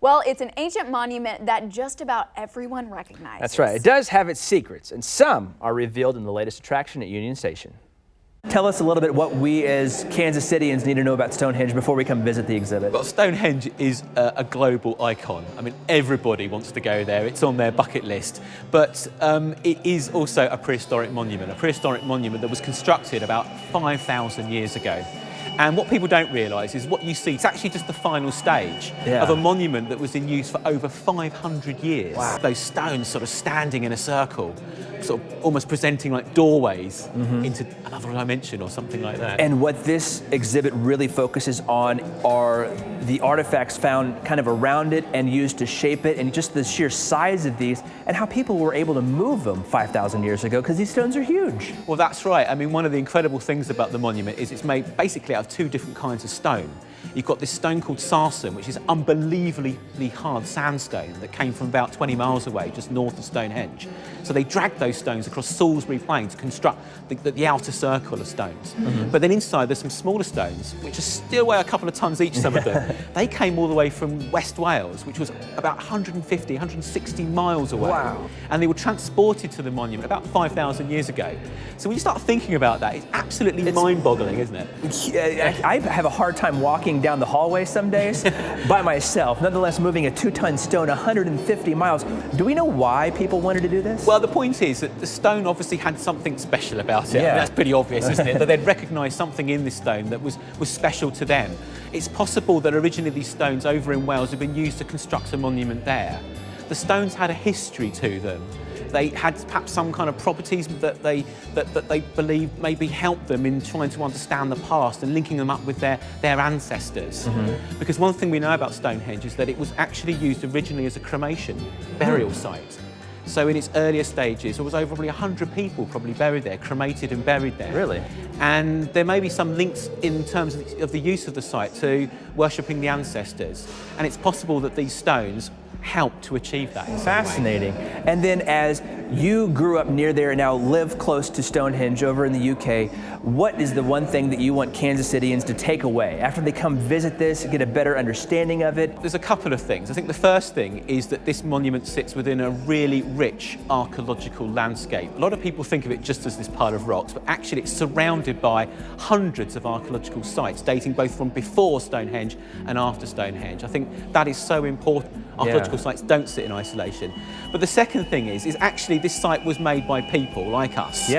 Well, it's an ancient monument that just about everyone recognizes. That's right. It does have its secrets, and some are revealed in the latest attraction at Union Station. Tell us a little bit what we as Kansas Cityans need to know about Stonehenge before we come visit the exhibit. Well, Stonehenge is a global icon. I mean, everybody wants to go there. It's on their bucket list. But it is also a prehistoric monument that was constructed about 5,000 years ago. And what people don't realise is what you see, it's actually just the final stage of a monument that was in use for over 500 years. Wow. Those stones sort of standing in a circle, sort of almost presenting like doorways into another dimension or something like that. And what this exhibit really focuses on are the artifacts found kind of around it and used to shape it, and just the sheer size of these and how people were able to move them 5,000 years ago, because these stones are huge. Well, that's right. I mean, one of the incredible things about the monument is it's made basically out of two different kinds of stone. You've got this stone called sarsen, which is unbelievably hard sandstone that came from about 20 miles away, just north of Stonehenge. So they dragged those stones across Salisbury Plain to construct the outer circle of stones. But then inside there's some smaller stones, which are still weigh a couple of tons each, some of them. They came all the way from West Wales, which was about 150, 160 miles away. Wow. And they were transported to the monument about 5,000 years ago. So when you start thinking about that, it's absolutely mind-boggling, isn't it? I have a hard time walking down the hallway some days by myself. Nonetheless, moving a 2-ton stone 150 miles. Do we know why people wanted to do this? Well, the point is that the stone obviously had something special about it. Yeah. I mean, that's pretty obvious, isn't it? That they'd recognised something in this stone that was special to them. It's possible that originally these stones over in Wales had been used to construct a monument there. The stones had a history to them. They had perhaps some kind of properties that they believed maybe helped them in trying to understand the past and linking them up with their ancestors. Because one thing we know about Stonehenge is that it was actually used originally as a cremation burial site. So in its earlier stages, there was over probably 100 people probably buried there, cremated and buried there. Really? And there may be some links in terms of the use of the site to worshipping the ancestors. And it's possible that these stones help to achieve that. Fascinating. And then as you grew up near there and now live close to Stonehenge over in the UK, what is the one thing that you want Kansas Cityans to take away after they come visit this, get a better understanding of it? There's a couple of things. I think the first thing is that this monument sits within a really rich archaeological landscape. A lot of people think of it just as this pile of rocks, but actually it's surrounded by hundreds of archaeological sites dating both from before Stonehenge and after Stonehenge. I think that is so important. Archaeological sites don't sit in isolation. But the second thing is actually this site was made by people like us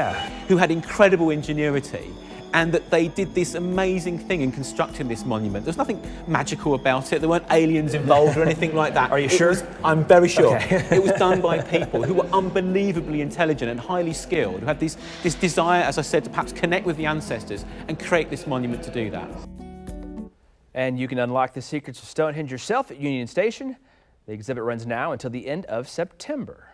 who had incredible ingenuity, and that they did this amazing thing in constructing this monument. There's nothing magical about it. There weren't aliens involved or anything like that. Are you sure? I'm very sure. Okay. It was done by people who were unbelievably intelligent and highly skilled, who had this desire, as I said, to perhaps connect with the ancestors and create this monument to do that. And you can unlock the secrets of Stonehenge yourself at Union Station. The exhibit runs now until the end of September.